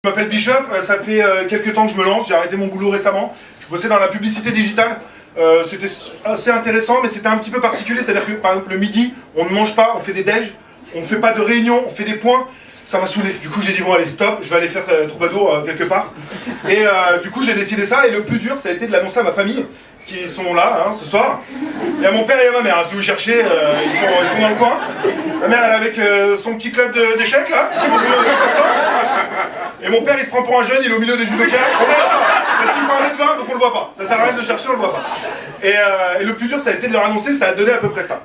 Je m'appelle Bishop, ça fait quelques temps que je me lance, j'ai arrêté mon boulot récemment. Je bossais dans la publicité digitale, c'était assez intéressant mais c'était un petit peu particulier, c'est-à-dire que par exemple le midi, on ne mange pas, on fait des déj, on ne fait pas de réunion, on fait des points. Ça m'a saoulé, du coup j'ai dit bon allez stop, je vais aller faire troubadour quelque part. Et du coup j'ai décidé ça et le plus dur ça a été de l'annoncer à ma famille, qui sont là ce soir. Il y a mon père et ma mère, si vous cherchez, ils sont dans le coin. Ma mère elle est avec son petit club d'échecs là, et mon père il se prend pour un jeune, il est au milieu des judokas. Parce qu'il fait 1m20 donc on le voit pas, ça sert à rien de chercher, on le voit pas. Et le plus dur ça a été de leur annoncer, ça a donné à peu près ça.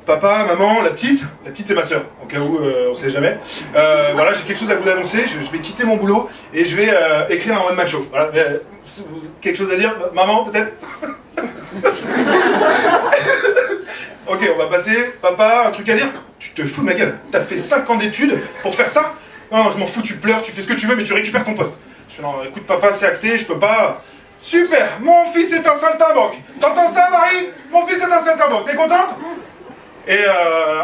Papa, maman, la petite c'est ma soeur, au cas où on sait jamais. Voilà, j'ai quelque chose à vous annoncer, je vais quitter mon boulot et je vais écrire un one-man show. Voilà, quelque chose à dire, maman peut-être? Ok, on va passer, papa, un truc à dire? Tu te fous de ma gueule, t'as fait 5 ans d'études pour faire ça? Non, je m'en fous, tu pleures, tu fais ce que tu veux mais tu récupères ton poste. Je fais non, écoute papa, c'est acté, je peux pas... Super, mon fils est un saltimbanque. T'entends ça Marie? Mon fils est un saltimbanque, t'es contente? Et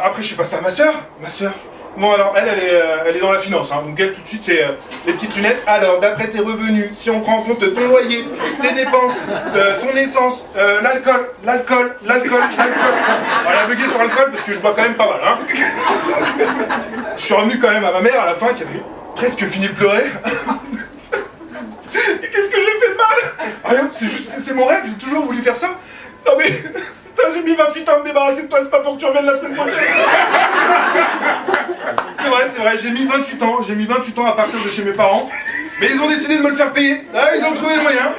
après je suis passé à ma soeur. Bon alors elle est dans la finance, hein, donc elle tout de suite c'est les petites lunettes. Alors d'après tes revenus, si on prend en compte ton loyer, tes dépenses, ton essence, l'alcool. Elle a bugué sur l'alcool parce que je bois quand même pas mal. Hein. Je suis revenu quand même à ma mère à la fin qui avait presque fini de pleurer. Et qu'est-ce que j'ai fait de mal? Rien, c'est mon rêve, j'ai toujours voulu faire ça. Non mais... J'ai mis 28 ans à me débarrasser de toi, c'est pas pour que tu reviennes la semaine prochaine. C'est vrai, j'ai mis 28 ans à partir de chez mes parents, mais ils ont décidé de me le faire payer. Ah, ils ont trouvé le moyen.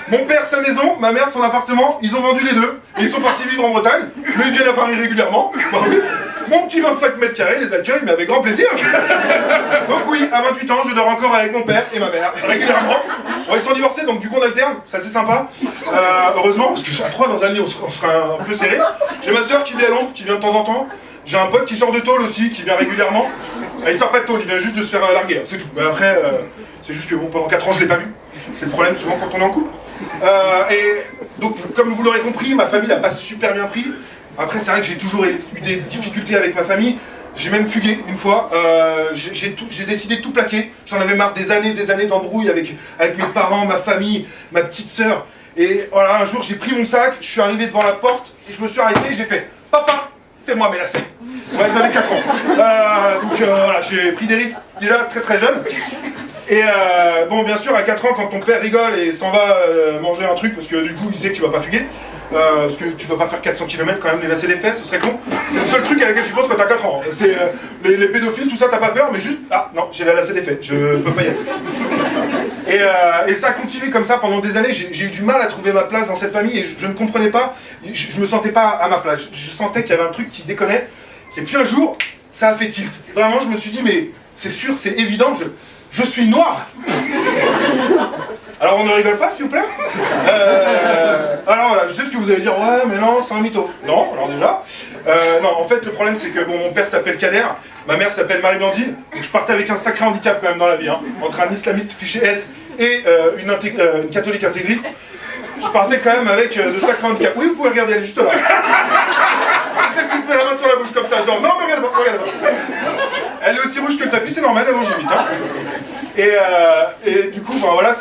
Mon père sa maison, ma mère son appartement, ils ont vendu les deux, et ils sont partis vivre en Bretagne, mais ils viennent à Paris régulièrement. Bah oui. Mon petit 25 mètres carrés les accueille, mais avec grand plaisir. Donc oui, à 28 ans, je dors encore avec mon père et ma mère, régulièrement. Bon, ils sont divorcés, donc du coup on alterne, ça c'est sympa. Heureusement, parce que à 3 dans un lit, on sera un peu serré. J'ai ma soeur qui vit à Londres, qui vient de temps en temps. J'ai un pote qui sort de tôle aussi, qui vient régulièrement. Il sort pas de tôle, il vient juste de se faire larguer, c'est tout. Mais après, c'est juste que bon, pendant 4 ans je l'ai pas vu. C'est le problème souvent quand on est en couple. Et donc, comme vous l'aurez compris, ma famille l'a pas super bien pris. Après, c'est vrai que j'ai toujours eu des difficultés avec ma famille. J'ai même fugué une fois. J'ai décidé de tout plaquer. J'en avais marre des années d'embrouilles avec mes parents, ma famille, ma petite sœur. Et voilà, un jour, j'ai pris mon sac, je suis arrivé devant la porte et je me suis arrêté et j'ai fait « Papa, fais-moi mes lacets ». Ouais, j'avais 4 ans. Donc voilà, j'ai pris des risques déjà très jeune. Et bon, bien sûr, à 4 ans, quand ton père rigole et s'en va manger un truc, parce que du coup, il sait que tu vas pas fuguer, parce que tu vas pas faire 400 km quand même, les lacets des fesses, ce serait con. C'est le seul truc à laquelle tu penses quand t'as 4 ans. C'est les pédophiles, tout ça, t'as pas peur, mais juste, ah non, j'ai la lacet des fesses, je peux pas y aller. Et ça a continué comme ça pendant des années, j'ai eu du mal à trouver ma place dans cette famille, et je ne comprenais pas, je me sentais pas à ma place, je sentais qu'il y avait un truc qui déconnait. Et puis un jour, ça a fait tilt. Vraiment, je me suis dit, mais c'est sûr, c'est évident, je suis noir. Alors on ne rigole pas s'il vous plaît. Alors voilà, je sais ce que vous allez dire, ouais mais non c'est un mytho. Non, alors déjà. Non, en fait le problème c'est que bon, mon père s'appelle Kader, ma mère s'appelle Marie-Blandine, donc je partais avec un sacré handicap quand même dans la vie, hein, entre un islamiste fiché S et une catholique intégriste. Je partais quand même avec de sacrés handicaps. Oui vous pouvez regarder, elle est juste là. C'est celle qui se met la main sur la bouche comme ça, genre non mais regarde pas. Elle est aussi rouge que le tapis, c'est normal, elle mange vite. Hein. Et du coup, ben voilà,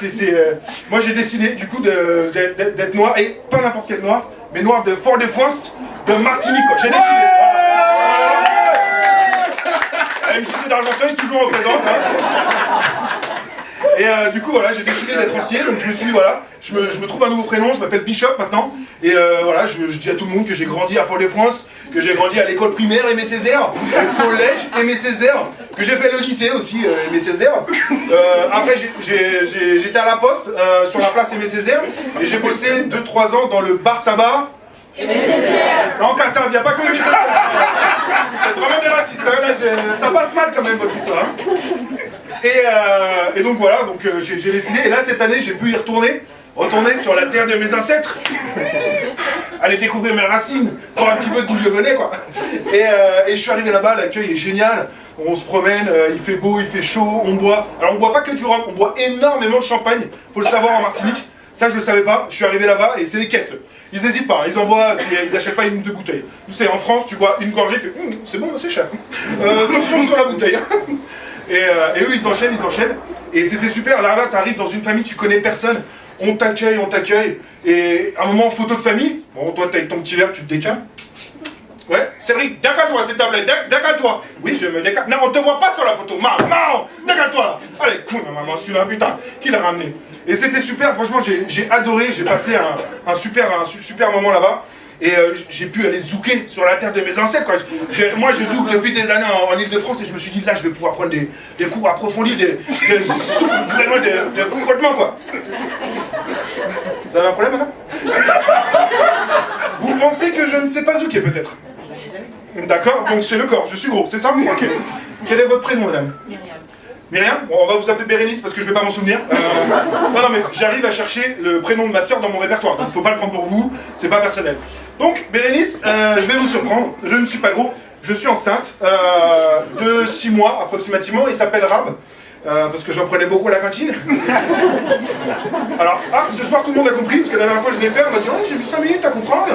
moi j'ai décidé du coup d'être noir, et pas n'importe quel noir, mais noir de Fort-de-France, de Martinique. J'ai décidé. La MJC d'Argenteuil, toujours représente. Hein. Et du coup, voilà, j'ai décidé d'être entier, donc je me suis dit, voilà, je me trouve un nouveau prénom, je m'appelle Bishop maintenant, et voilà, je dis à tout le monde que j'ai grandi à Fort-de-France, que j'ai grandi à l'école primaire Aimé Césaire, au collège Aimé Césaire, que j'ai fait le lycée aussi Aimé Césaire. Après j'étais à la poste sur la place Aimé Césaire et j'ai bossé 2-3 ans dans le bar tabac Aimé Césaire. Non, Cassin, viens pas que ça. C'est vraiment des racistes, hein, là, ça passe mal quand même votre histoire. Hein. Et donc voilà, donc j'ai décidé, et là cette année j'ai pu y retourner sur la terre de mes ancêtres, aller découvrir mes racines, voir un petit peu d'où je venais quoi. Et je suis arrivé là-bas, l'accueil est génial, on se promène, il fait beau, il fait chaud, on boit. Alors on boit pas que du rhum, on boit énormément de champagne, faut le savoir en Martinique, ça je le savais pas, je suis arrivé là-bas et c'est des caisses. Ils hésitent pas, ils envoient, ils achètent pas une ou deux bouteilles. Tu sais, en France, tu bois une gorgée, c'est bon, c'est cher. Attention sur la bouteille. Et eux, ils enchaînent. Et c'était super. Là, t'arrives dans une famille, tu connais personne. On t'accueille. Et à un moment, photo de famille. Bon, toi, t'es avec ton petit verre, tu te décales. Ouais, Cédric, décale-toi, s'il te plaît, décale-toi. Oui, je me décale. Non, on te voit pas sur la photo. Maman, décale-toi. Allez, cool, maman, celui-là, putain, qui l'a ramené? Et c'était super, franchement, j'ai adoré, j'ai passé un super moment là-bas. Et j'ai pu aller zouker sur la terre de mes ancêtres, quoi. Moi, je zouk depuis des années en Ile-de-France et je me suis dit, là, je vais pouvoir prendre des cours approfondis, vraiment de frottement, quoi. Vous avez un problème, madame? Vous pensez que je ne sais pas zouker, peut-être? D'accord, donc c'est le corps, je suis gros, c'est ça? Ok. Quel est votre prénom, madame? Myriam. Bon, on va vous appeler Bérénice parce que je vais pas m'en souvenir. Non, mais j'arrive à chercher le prénom de ma soeur dans mon répertoire, donc faut pas le prendre pour vous, c'est pas personnel. Donc, Bérénice, je vais vous surprendre, je ne suis pas gros, je suis enceinte de 6 mois approximativement, il s'appelle Rab. Parce que j'en prenais beaucoup à la cantine. Alors, ce soir tout le monde a compris, parce que la dernière fois je l'ai fait, on m'a dit « Oh, j'ai mis 5 minutes à comprendre !»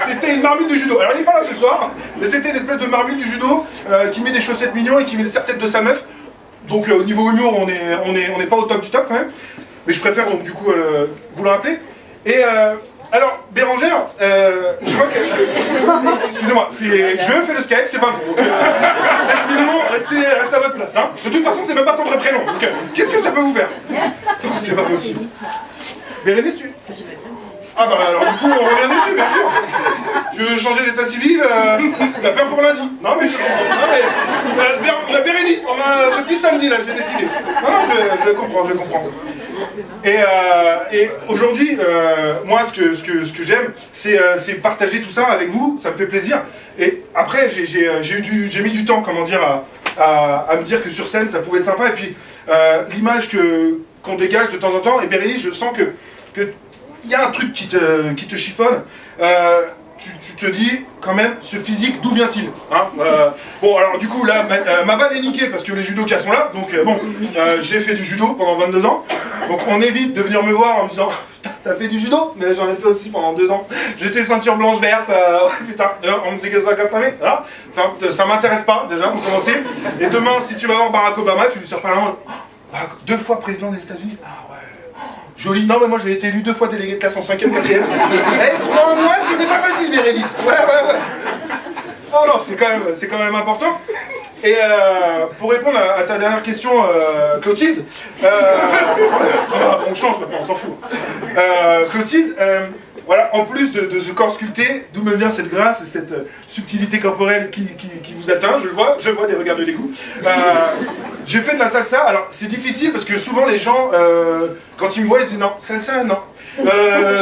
C'était une marmite du judo. Alors il n'est pas là ce soir, mais c'était une espèce de marmite du judo qui met des chaussettes mignons et qui met des serre-têtes de sa meuf. Donc au niveau humour, on n'est pas au top du top quand même. Mais je préfère donc du coup vous le rappeler. Et alors, Bérangère, je vois que... Excusez-moi, je fais le Skype, c'est pas vous. Faites minimum, restez à votre place. Hein. De toute façon, c'est même pas son vrai prénom. Donc, qu'est-ce que ça peut vous faire? C'est pas possible. Bérénice, tu... Ah bah alors du coup, on revient dessus, bien sûr. Tu veux changer d'état civil? T'as peur pour lundi? Non mais je comprends. La Bérénice, depuis samedi là, j'ai décidé. Non, je comprends. Et aujourd'hui, moi, ce que j'aime, c'est partager tout ça avec vous, ça me fait plaisir. Et après, j'ai mis du temps, comment dire, à me dire que sur scène, ça pouvait être sympa. Et puis, l'image qu'on dégage de temps en temps, et Bérénice, je sens que il y a un truc qui te chiffonne. Tu te dis, quand même, ce physique, d'où vient-il hein Bon, alors du coup, là, ma vanne est niquée parce que les judokas sont là. Donc, bon, j'ai fait du judo pendant 22 ans. Donc, on évite de venir me voir en me disant, putain, t'as fait du judo? Mais j'en ai fait aussi pendant 2 ans. J'étais ceinture blanche verte. Ouais, putain, on me disait que ça quand même. Voilà. Enfin, ça m'intéresse pas, déjà, pour commencer. Et demain, si tu vas voir Barack Obama, tu lui sors par la main. 2 fois président des États-Unis. Ah ouais. Joli, non mais moi j'ai été élu 2 fois délégué de classe en 5e, 4e. Eh, crois en moi, c'était pas facile, Bérénice. Ouais. Oh non, c'est quand même important. Et pour répondre à ta dernière question, Clotilde, on change maintenant, on s'en fout. Clotilde, voilà, en plus de ce corps sculpté, d'où me vient cette grâce, cette subtilité corporelle qui vous atteint, je le vois des regards de dégoût. J'ai fait de la salsa, alors c'est difficile parce que souvent les gens, quand ils me voient, ils disent non, salsa, non.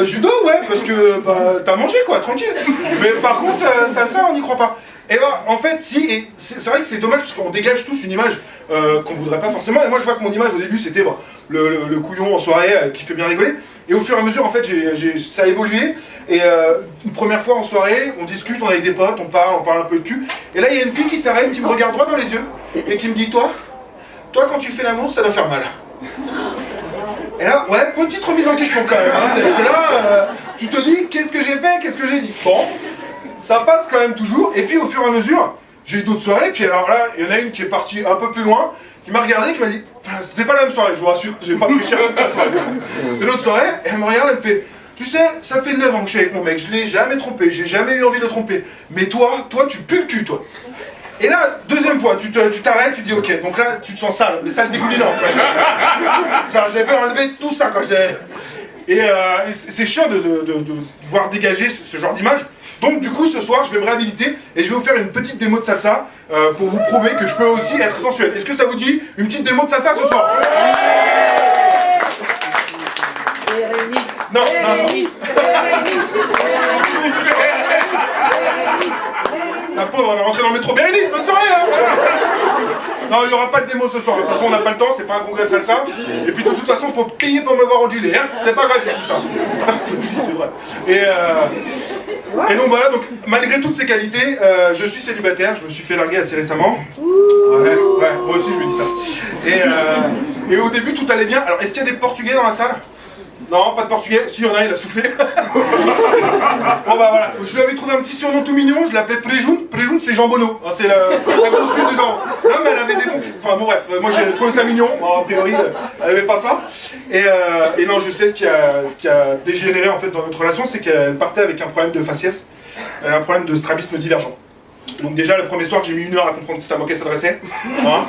Judo, ouais, parce que bah, t'as mangé quoi, tranquille. Mais par contre, salsa, on n'y croit pas. Et bah, en fait, si, et c'est vrai que c'est dommage parce qu'on dégage tous une image qu'on voudrait pas forcément. Et moi, je vois que mon image au début, c'était bah, le couillon en soirée qui fait bien rigoler. Et au fur et à mesure, en fait, ça a évolué. Et une première fois en soirée, on discute, on est avec des potes, on parle un peu de cul. Et là, il y a une fille qui s'arrête, qui me regarde droit dans les yeux et qui me dit, toi, quand tu fais l'amour, ça doit faire mal. Et là, ouais, petite remise en question quand même. Hein. C'est-à-dire que là, tu te dis, qu'est-ce que j'ai fait, qu'est-ce que j'ai dit? Bon, ça passe quand même toujours. Et puis au fur et à mesure, j'ai eu d'autres soirées. Puis alors là, il y en a une qui est partie un peu plus loin, qui m'a regardé, qui m'a dit, c'était pas la même soirée, je vous rassure, j'ai pas pris cher la soirée. C'est l'autre soirée, et elle me regarde, elle me fait, tu sais, ça fait 9 ans que je suis avec mon mec, je l'ai jamais trompé, j'ai jamais eu envie de le tromper. Mais toi, tu pues le cul, toi. Et là, deuxième fois, tu t'arrêtes, tu dis ok, donc là, tu te sens sale, mais sale dégoulinant. Genre, j'avais enlevé tout ça, quoi. Et c'est chiant de voir dégager ce genre d'image. Donc, du coup, ce soir, je vais me réhabiliter et je vais vous faire une petite démo de salsa pour vous prouver que je peux aussi être sensuel. Est-ce que ça vous dit une petite démo de salsa ce soir? Non. La pauvre, elle est rentrée dans le métro. Bérénice, bonne soirée hein. Non, il n'y aura pas de démo ce soir. De toute façon, on n'a pas le temps, c'est pas un congrès de salsa. Et puis, de toute façon, il faut payer pour me voir onduler. Hein. C'est pas gratuit tout ça. C'est vrai. Et donc voilà, donc, malgré toutes ces qualités, je suis célibataire. Je me suis fait larguer assez récemment. Ouais, moi aussi, je me dis ça. Et au début, tout allait bien. Alors, est-ce qu'il y a des Portugais dans la salle? Non, pas de portugais. Si, il y en a, il a soufflé. Bon bah voilà, je lui avais trouvé un petit surnom tout mignon, je l'appelais Préjoun. Préjoun, c'est Jambonneau. Hein, c'est la grosse queue du genre. Non, mais elle avait des bons... Enfin bon bref, moi j'ai trouvé ça mignon. Bon, a priori, elle avait pas ça. Et non, je sais ce qui a dégénéré en fait dans notre relation, c'est qu'elle partait avec un problème de faciès. Elle a un problème de strabisme divergent. Donc déjà le premier soir j'ai mis 1 heure à comprendre que c'était à moi qu'elle s'adressait. Hein.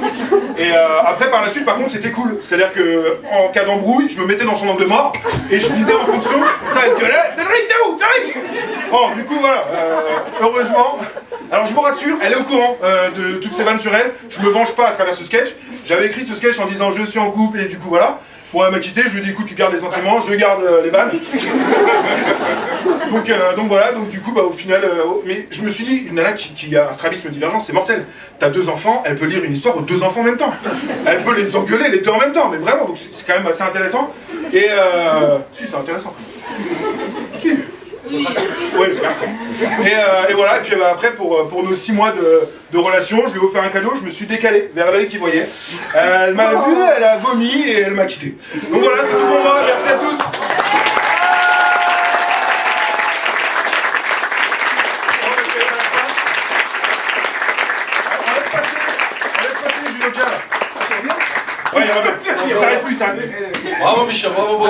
Et après par la suite par contre c'était cool. C'est-à-dire que en cas d'embrouille, je me mettais dans son angle mort et je disais en fonction, ça elle gueulait, Cédric t'es où Cédric. Bon du coup voilà, heureusement. Alors je vous rassure, elle est au courant de toutes ces vannes sur elle. Je me venge pas à travers ce sketch. J'avais écrit ce sketch en disant je suis en couple et du coup voilà. Pour elle m'a quitté, je lui ai dit écoute tu gardes les sentiments, je garde les vannes. donc voilà, donc du coup bah au final, mais je me suis dit, une nana qui a un strabisme divergent, c'est mortel. T'as 2 enfants, elle peut lire une histoire aux 2 enfants en même temps. Elle peut les engueuler les 2 en même temps, mais vraiment, donc c'est quand même assez intéressant. Et si c'est intéressant. Si. Oui, merci. Et voilà, et puis après, pour nos 6 mois de relation, je lui ai offert un cadeau, je me suis décalé vers l'œil qui voyait. Elle m'a vu, elle a vomi et elle m'a quitté. Donc voilà, c'est tout pour moi, merci à tous. Ouais, il s'arrête plus, il s'arrête plus. Bravo Michel, bravo.